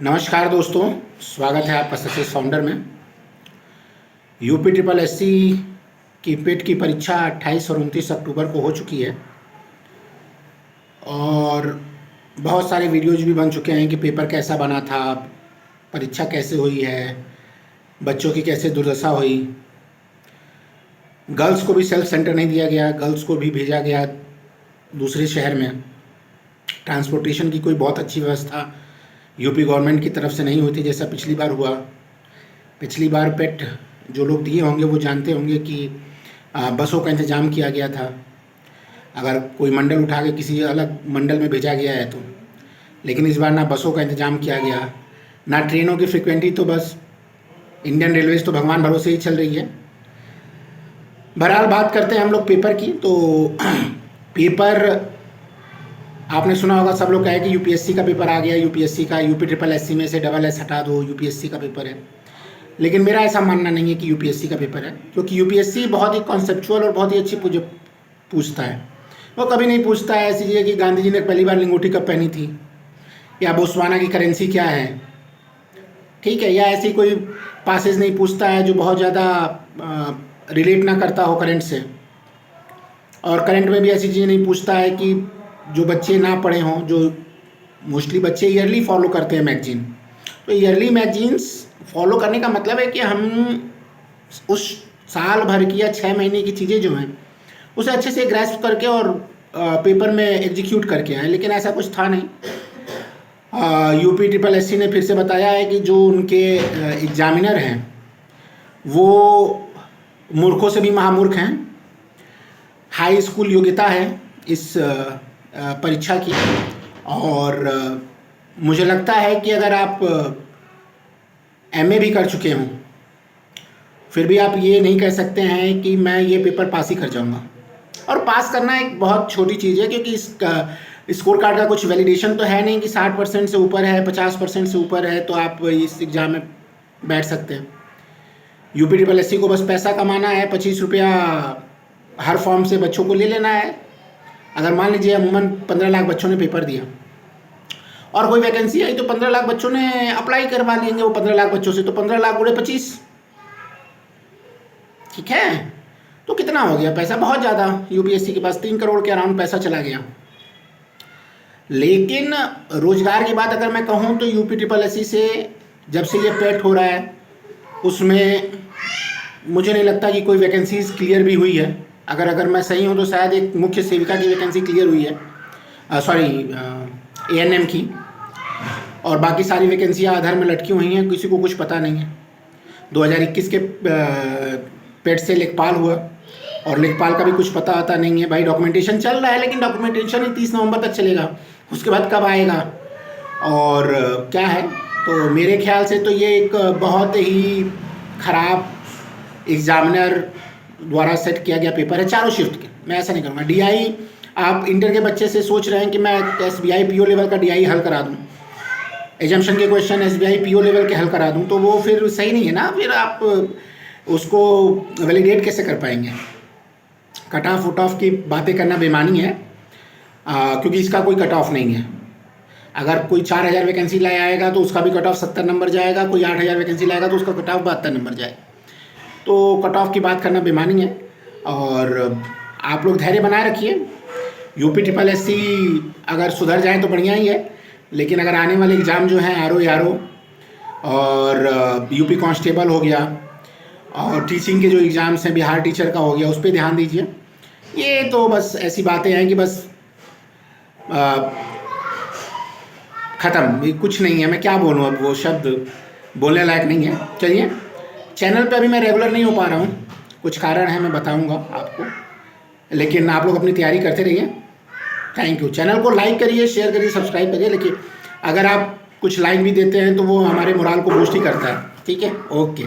नमस्कार दोस्तों, स्वागत है आपका सक्सेस फाउंडर में। यूपी ट्रिपल एससी की पेट की परीक्षा 28 और 29 अक्टूबर को हो चुकी है और बहुत सारे वीडियोज भी बन चुके हैं कि पेपर कैसा बना था, परीक्षा कैसे हुई है, बच्चों की कैसे दुर्दशा हुई। गर्ल्स को भी सेल्फ सेंटर नहीं दिया गया, गर्ल्स को भी भेजा गया दूसरे शहर में। ट्रांसपोर्टेशन की कोई बहुत अच्छी व्यवस्था यूपी गवर्नमेंट की तरफ से नहीं हुई थी जैसा पिछली बार हुआ। पिछली बार पेट जो लोग दिए होंगे वो जानते होंगे कि बसों का इंतज़ाम किया गया था, अगर कोई मंडल उठा के किसी अलग मंडल में भेजा गया है तो। लेकिन इस बार ना बसों का इंतज़ाम किया गया, ना ट्रेनों की फ्रिक्वेंटली, तो बस इंडियन रेलवेज़ तो भगवान भरोसे ही चल रही है। बहरहाल बात करते हैं हम लोग पेपर की। तो पेपर आपने सुना होगा, सब लोग कहे कि यूपीएससी का पेपर आ गया, यूपीएससी का, यूपी ट्रिपल एससी में से डबल एस हटा दो, यूपीएससी का पेपर है। लेकिन मेरा ऐसा मानना नहीं है कि यूपीएससी का पेपर है, क्योंकि यूपीएससी बहुत ही कॉन्सेप्चुअल और बहुत ही अच्छी पूछता है। वो कभी नहीं पूछता है ऐसी चीज़ें कि गांधी जी ने पहली बार लिंगोटी कब पहनी थी, या बोस्वाना की करेंसी क्या है, ठीक है, या ऐसी कोई पासेज नहीं पूछता है जो बहुत ज़्यादा रिलेट ना करता हो करंट से। और करंट में भी ऐसी चीज़ें नहीं पूछता है कि जो बच्चे ना पढ़े हों, जो मोस्टली बच्चे ईयरली फॉलो करते हैं मैगजीन। तो ईयरली मैगजीन्स फॉलो करने का मतलब है कि हम उस साल भर की या 6 महीने की चीज़ें जो हैं उसे अच्छे से ग्रैस्प करके और पेपर में एग्जीक्यूट करके आए। लेकिन ऐसा कुछ था नहीं। यूपी ट्रिपल एससी ने फिर से बताया है कि जो उनके एग्जामिनर हैं वो मूर्खों से भी महामूर्ख हैं। हाई स्कूल योग्यता है इस परीक्षा की, और मुझे लगता है कि अगर आप एमए भी कर चुके हों फिर भी आप ये नहीं कह सकते हैं कि मैं ये पेपर पास ही कर जाऊंगा। और पास करना एक बहुत छोटी चीज़ है, क्योंकि इस स्कोर कार्ड का कुछ वैलिडेशन तो है नहीं कि 60% से ऊपर है, 50% से ऊपर है तो आप इस एग्ज़ाम में बैठ सकते हैं। यूपी ट्रिपल एससी को बस पैसा कमाना है, 25 रुपया हर फॉर्म से बच्चों को ले लेना है। अगर मान लीजिए अमूमन 15 लाख बच्चों ने पेपर दिया और कोई वैकेंसी आई तो 15 लाख बच्चों ने अप्लाई करवा लेंगे। वो 15 लाख बच्चों से तो 15 लाख गुणे 25, ठीक है, तो कितना हो गया पैसा? बहुत ज़्यादा। यूपीएससी के पास 3 करोड़ के अराउंड पैसा चला गया। लेकिन रोजगार की बात अगर मैं कहूँ तो यूपी ट्रिपल एससी से जब से ये पेट हो रहा है उसमें मुझे नहीं लगता कि कोई वैकेंसीज क्लियर भी हुई है। अगर मैं सही हूँ तो शायद एक मुख्य सेविका की वैकेंसी क्लियर हुई है, एएनएम की, और बाकी सारी वैकेंसियाँ आधार में लटकी हुई हैं, किसी को कुछ पता नहीं है। 2021 के पेट से लेखपाल हुआ और लेखपाल का भी कुछ पता आता नहीं है। भाई डॉक्यूमेंटेशन चल रहा है, लेकिन डॉक्यूमेंटेशन ही 30 नवंबर तक चलेगा, उसके बाद कब आएगा और क्या है। तो मेरे ख्याल से तो ये एक बहुत ही ख़राब एग्जामिनर द्वारा सेट किया गया पेपर है चारों शिफ्ट के। मैं ऐसा नहीं करूँगा। डीआई, आप इंटर के बच्चे से सोच रहे हैं कि मैं एसबीआई पीओ लेवल का डीआई हल करा दूँ, एजम्पशन के क्वेश्चन एसबीआई पीओ लेवल के हल करा दूँ, तो वो फिर सही नहीं है ना। फिर आप उसको वैलिडेट कैसे कर पाएंगे? कट ऑफ उट ऑफ की बातें करना बेमानी है, क्योंकि इसका कोई कट ऑफ नहीं है। अगर कोई 4000 वैकेंसी लाए आएगा तो उसका भी कट ऑफ 70 नंबर जाएगा, कोई 8000 वैकेंसी लाएगा तो उसका कट ऑफ 72 नंबर जाएगा। तो कट ऑफ की बात करना बेमानी है और आप लोग धैर्य बनाए रखिए। यूपी ट्रिपल एससी अगर सुधर जाए तो बढ़िया ही है, लेकिन अगर आने वाले एग्ज़ाम जो हैं आरओ और यूपी कांस्टेबल हो गया और टीचिंग के जो एग्ज़ाम्स हैं, बिहार टीचर का हो गया, उस पर ध्यान दीजिए। ये तो बस ऐसी बातें हैं कि बस ख़त्म, ये कुछ नहीं है। मैं क्या बोलूँ, अब वो शब्द बोलने लायक नहीं है। चलिए, चैनल पे अभी मैं रेगुलर नहीं हो पा रहा हूँ, कुछ कारण है, मैं बताऊँगा आपको, लेकिन आप लोग अपनी तैयारी करते रहिए। Thank you. चैनल को लाइक करिए, शेयर करिए, सब्सक्राइब करिए। लेकिन अगर आप कुछ लाइक भी देते हैं तो वो हमारे मोराल को बूस्ट ही करता है। ठीक है, ओके।